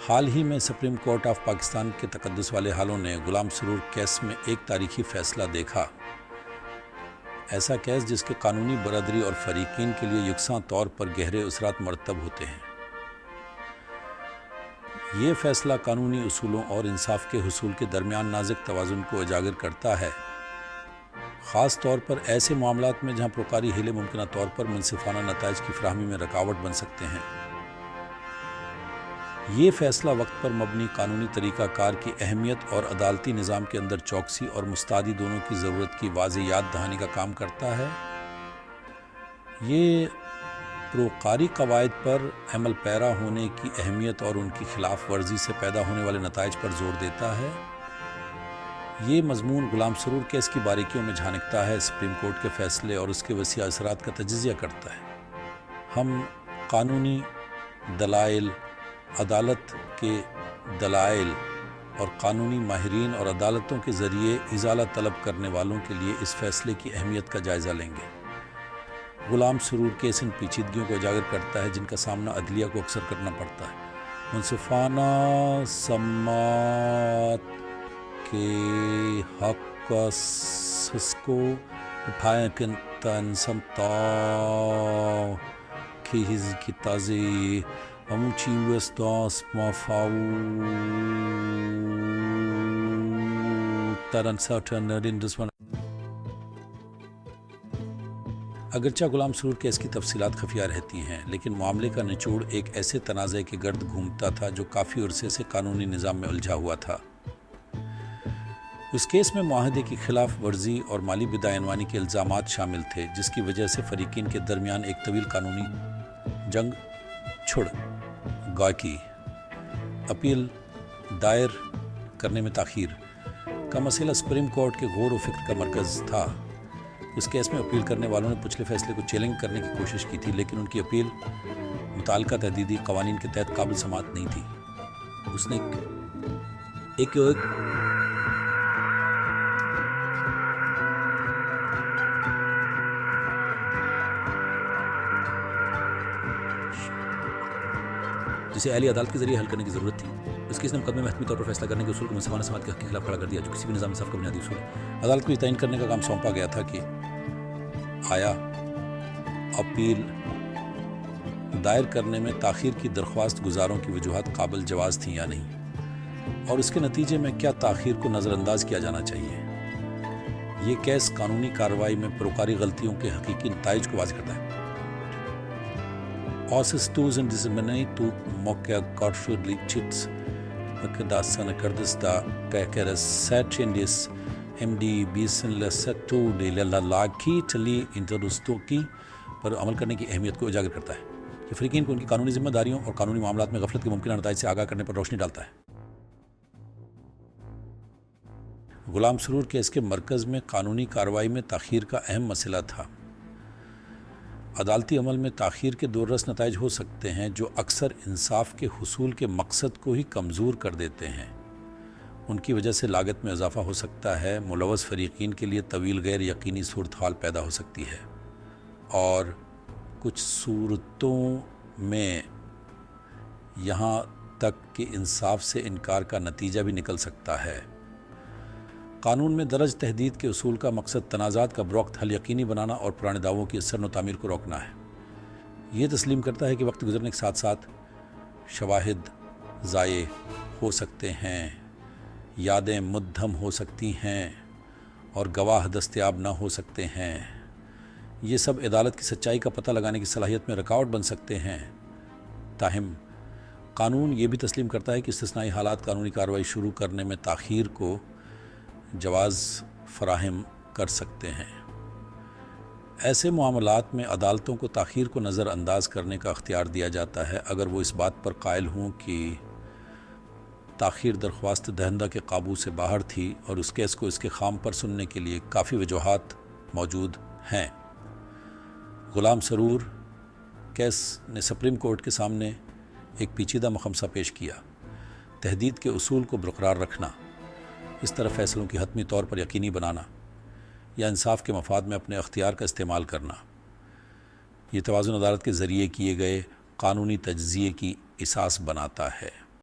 حال ہی میں supreme court of Pakistan کے تقدس والے حالوں نے غلام سرور کیس میں ایک تاریخی فیصلہ دیکھا۔ ایسا کیس جس کے قانونی برادری اور فریقین کے لیے یکساں طور پر گہرے اثرات مرتب ہوتے ہیں۔ یہ فیصلہ قانونی اصولوں اور انصاف کے حصول کے درمیان نازک توازن کو اجاگر کرتا ہے، خاص طور پر ایسے معاملات میں جہاں پروکاری ہیلے ممکنہ طور پر منصفانہ نتائج کی فراہمی میں رکاوٹ بن سکتے ہیں۔ یہ فیصلہ وقت پر مبنی قانونی طریقہ کار کی اہمیت اور عدالتی نظام کے اندر چوکسی اور مستعدی دونوں کی ضرورت کی واضح یاد دہانی کا کام کرتا ہے۔ یہ پروکاری قواعد پر عمل پیرا ہونے کی اہمیت اور ان کی خلاف ورزی سے پیدا ہونے والے نتائج پر زور دیتا ہے۔ یہ مضمون غلام سرور کیس کی باریکیوں میں جھانکتا ہے، سپریم کورٹ کے فیصلے اور اس کے وسیع اثرات کا تجزیہ کرتا ہے۔ ہم قانونی دلائل، عدالت کے دلائل اور قانونی ماہرین اور عدالتوں کے ذریعے ازالہ طلب کرنے والوں کے لیے اس فیصلے کی اہمیت کا جائزہ لیں گے۔ غلام سرور کیس ان پیچیدگیوں کو اجاگر کرتا ہے جن کا سامنا عدلیہ کو اکثر کرنا پڑتا ہے۔ منصفانہ سماعت کے حق کو اٹھائے کنتن سمتا کی ہز کی تازی اموچی وستاس مافاو ترن ساٹن رندسون۔ اگرچہ غلام سرور کیس کی تفصیلات خفیہ رہتی ہیں، لیکن معاملے کا نچوڑ ایک ایسے تنازع کے گرد گھومتا تھا جو کافی عرصے سے قانونی نظام میں الجھا ہوا تھا۔ اس کیس میں معاہدے کی خلاف ورزی اور مالی بدعنوانی کے الزامات شامل تھے، جس کی وجہ سے فریقین کے درمیان ایک طویل قانونی جنگ چھڑ گئی۔ اپیل دائر کرنے میں تاخیر کا مسئلہ سپریم کورٹ کے غور و فکر کا مرکز تھا۔ اس کیس میں اپیل کرنے والوں نے پچھلے فیصلے کو چیلنج کرنے کی کوشش کی تھی، لیکن ان کی اپیل متعلقہ تحدیدی قوانین کے تحت قابل سماعت نہیں تھی۔ اس نے ایک جسے اہلی عدالت کے ذریعے حل کرنے کی ضرورت تھی۔ اس کیس نے مقدمے میں حتمی طور پر فیصلہ کرنے کے اصول کو منصفانہ سماعت کے حق کے خلاف کھڑا کر دیا، جو کسی بھی نظام انصاف کا بنیادی اصول ہے۔ عدالت کو یہ تعین کرنے کا کام سونپا گیا تھا کہ آیا اپیل دائر کرنے میں تاخیر کی درخواست گزاروں کی وجوہات قابل جواز تھیں یا نہیں، اور اس کے نتیجے میں کیا تاخیر کو نظر انداز کیا جانا چاہیے۔ یہ کیس قانونی کارروائی میں پروکاری غلطیوں کے حقیقی نتائج کو واضح کرتا ہے۔ Ausstoßen diese Meneitu mokia Gottschullichits Mekdasana Kurdista Kakeres Satchendis MD Bisen Lesetu de Lalaki Tali Interustoki پر عمل کرنے کی اہمیت کو اجاگر کرتا ہے۔ یہ فریقین کو ان کی قانونی ذمہ داریوں اور قانونی معاملات میں غفلت کے ممکنہ نتائج سے آگاہ کرنے پر روشنی ڈالتا ہے۔ غلام سرور کیس کے مرکز میں قانونی کارروائی میں تاخیر کا اہم مسئلہ تھا۔ عدالتی عمل میں تاخیر کے دور رس نتائج ہو سکتے ہیں جو اکثر انصاف کے حصول کے مقصد کو ہی کمزور کر دیتے ہیں۔ ان کی وجہ سے لاگت میں اضافہ ہو سکتا ہے، ملوث فریقین کے لیے طویل غیر یقینی صورتحال پیدا ہو سکتی ہے، اور کچھ صورتوں میں یہاں تک کہ انصاف سے انکار کا نتیجہ بھی نکل سکتا ہے۔ قانون میں درج تحدید کے اصول کا مقصد تنازعات کا بروقت حل یقینی بنانا اور پرانے دعووں کی اثر و تعمیر کو روکنا ہے۔ یہ تسلیم کرتا ہے کہ وقت گزرنے کے ساتھ ساتھ شواہد ضائع ہو سکتے ہیں، یادیں مدھم ہو سکتی ہیں اور گواہ دستیاب نہ ہو سکتے ہیں۔ یہ سب عدالت کی سچائی کا پتہ لگانے کی صلاحیت میں رکاوٹ بن سکتے ہیں۔ تاہم قانون یہ بھی تسلیم کرتا ہے کہ استثنائی حالات قانونی کارروائی شروع کرنے میں تاخیر کو جواز فراہم کر سکتے ہیں۔ ایسے معاملات میں عدالتوں کو تاخیر کو نظر انداز کرنے کا اختیار دیا جاتا ہے اگر وہ اس بات پر قائل ہوں کہ تاخیر درخواست دہندہ کے قابو سے باہر تھی اور اس کیس کو اس کے خام پر سننے کے لیے کافی وجوہات موجود ہیں۔ غلام سرور کیس نے سپریم کورٹ کے سامنے ایک پیچیدہ مخمصہ پیش کیا۔ تحدید کے اصول کو برقرار رکھنا، اس طرح فیصلوں کی حتمی طور پر یقینی بنانا یا انصاف کے مفاد میں اپنے اختیار کا استعمال کرنا۔ یہ توازن عدالت کے ذریعے کیے گئے قانونی تجزیے کی اساس بناتا ہے۔